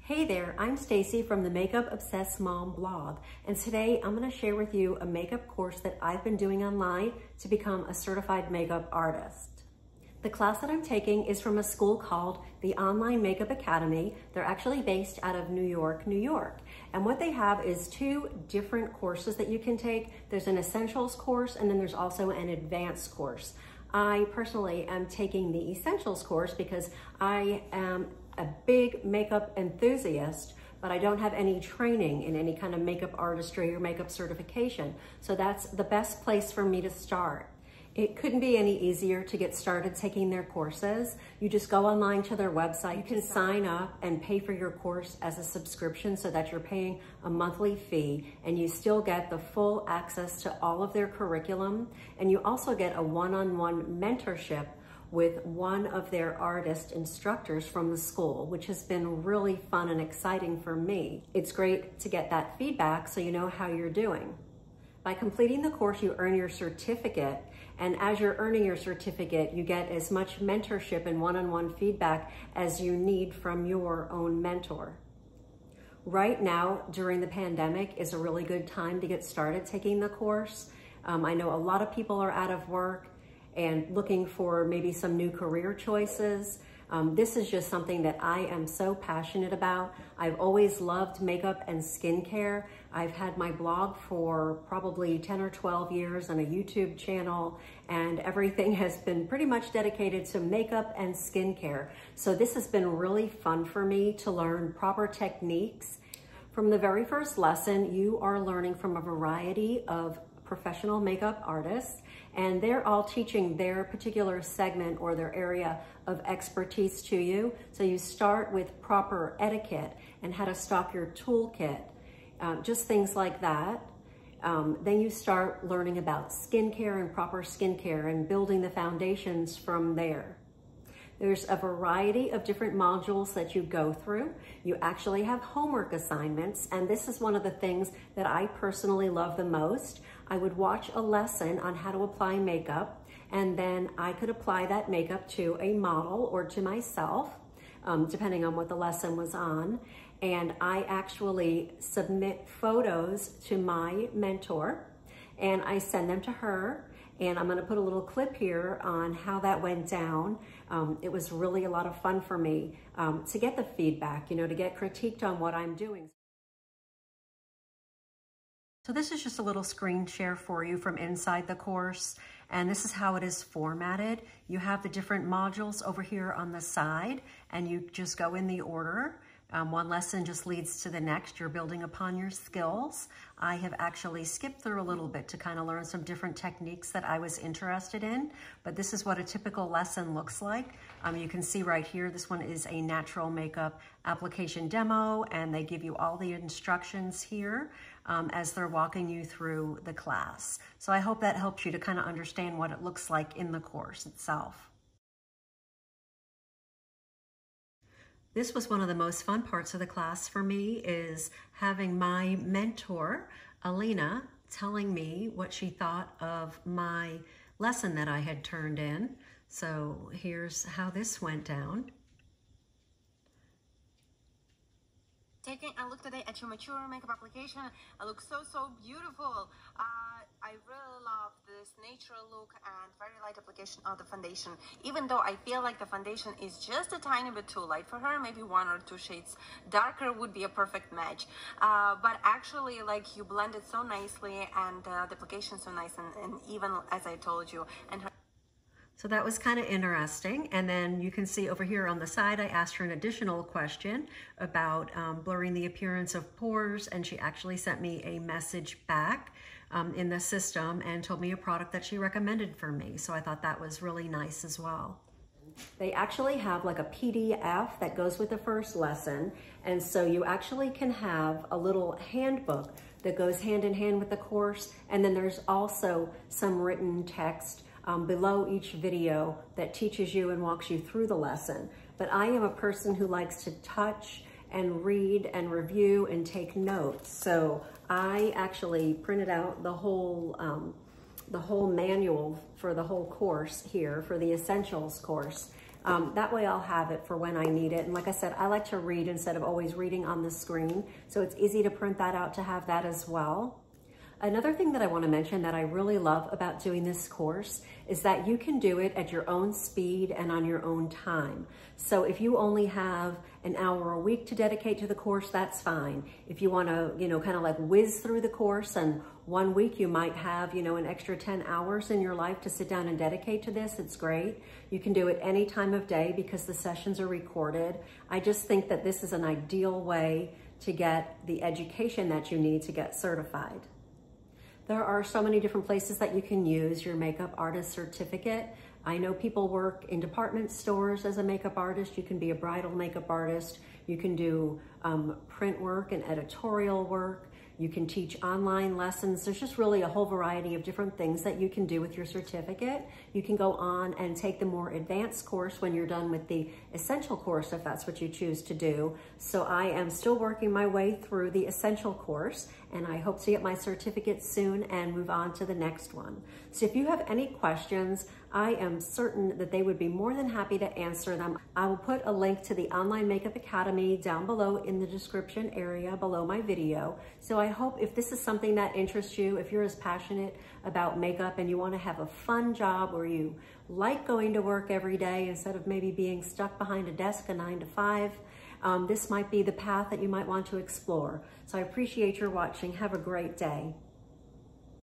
Hey there, I'm Stacie from the Makeup Obsessed Mom blog, and today I'm going to share with you a makeup course that I've been doing online to become a certified makeup artist. The class that I'm taking is from a school called the Online Makeup Academy. They're actually based out of New York, New York. And what they have is two different courses that you can take. There's an essentials course and then there's also an advanced course. I personally am taking the essentials course because I am a big makeup enthusiast, but I don't have any training in any kind of makeup artistry or makeup certification. So that's the best place for me to start. It couldn't be any easier to get started taking their courses. You just go online to their website. You can sign up and pay for your course as a subscription so that you're paying a monthly fee and you still get the full access to all of their curriculum. And you also get a one-on-one mentorship with one of their artist instructors from the school, which has been really fun and exciting for me. It's great to get that feedback so you know how you're doing. By completing the course, you earn your certificate, and as you're earning your certificate, you get as much mentorship and one-on-one feedback as you need from your own mentor. Right now, during the pandemic, is a really good time to get started taking the course. I know a lot of people are out of work and looking for maybe some new career choices. This is just something that I am so passionate about. I've always loved makeup and skincare. I've had my blog for probably 10 or 12 years and a YouTube channel, and everything has been pretty much dedicated to makeup and skincare. So this has been really fun for me to learn proper techniques. From the very first lesson, you are learning from a variety of professional makeup artists, and they're all teaching their particular segment or their area of expertise to you. So you start with proper etiquette and how to stock your toolkit, just things like that. Then you start learning about skincare and proper skincare and building the foundations from there. There's a variety of different modules that you go through. You actually have homework assignments, and this is one of the things that I personally love the most. I would watch a lesson on how to apply makeup, and then I could apply that makeup to a model or to myself, depending on what the lesson was on. And I actually submit photos to my mentor, and I send them to her. And I'm gonna put a little clip here on how that went down. It was really a lot of fun for me to get the feedback, to get critiqued on what I'm doing. So this is just a little screen share for you from inside the course. And this is how it is formatted. You have the different modules over here on the side, and you just go in the order. One lesson just leads to the next. You're building upon your skills. I have actually skipped through a little bit to kind of learn some different techniques that I was interested in, but this is what a typical lesson looks like. You can see right here, this one is a natural makeup application demo, and they give you all the instructions here as they're walking you through the class. So I hope that helps you to kind of understand what it looks like in the course itself. This was one of the most fun parts of the class for me, is having my mentor, Alina, telling me what she thought of my lesson that I had turned in. So here's how this went down. Taking a look today at your mature makeup application, it looks so beautiful. I really love this natural look and very light application of the foundation. Even though I feel like the foundation is just a tiny bit too light for her, maybe 1 or 2 shades darker would be a perfect match. But actually, like, you blend it so nicely, and the application so nice and even, as I told you. And her So that was kind of interesting. And then you can see over here on the side, I asked her an additional question about blurring the appearance of pores, and she actually sent me a message back in the system and told me a product that she recommended for me. So I thought that was really nice as well. They actually have like a PDF that goes with the first lesson. And so you actually can have a little handbook that goes hand in hand with the course. And then there's also some written text below each video that teaches you and walks you through the lesson. But I am a person who likes to touch and read and review and take notes. So I actually printed out the whole manual for the whole course here, for the essentials course. That way I'll have it for when I need it. And like I said, I like to read instead of always reading on the screen. So it's easy to print that out to have that as well. Another thing that I want to mention that I really love about doing this course is that you can do it at your own speed and on your own time. So if you only have an hour a week to dedicate to the course, that's fine. If you want to, kind of like whiz through the course, and one week you might have, an extra 10 hours in your life to sit down and dedicate to this, it's great. You can do it any time of day because the sessions are recorded. I just think that this is an ideal way to get the education that you need to get certified. There are so many different places that you can use your makeup artist certificate. I know people work in department stores as a makeup artist. You can be a bridal makeup artist. You can do print work and editorial work. You can teach online lessons. There's just really a whole variety of different things that you can do with your certificate. You can go on and take the more advanced course when you're done with the essential course, if that's what you choose to do. So I am still working my way through the essential course, and I hope to get my certificate soon and move on to the next one. So if you have any questions, I am certain that they would be more than happy to answer them. I will put a link to the Online Makeup Academy down below in the description area below my video. So I hope if this is something that interests you, if you're as passionate about makeup and you want to have a fun job where you like going to work every day instead of maybe being stuck behind a desk a 9 to 5, this might be the path that you might want to explore. So I appreciate your watching. Have a great day.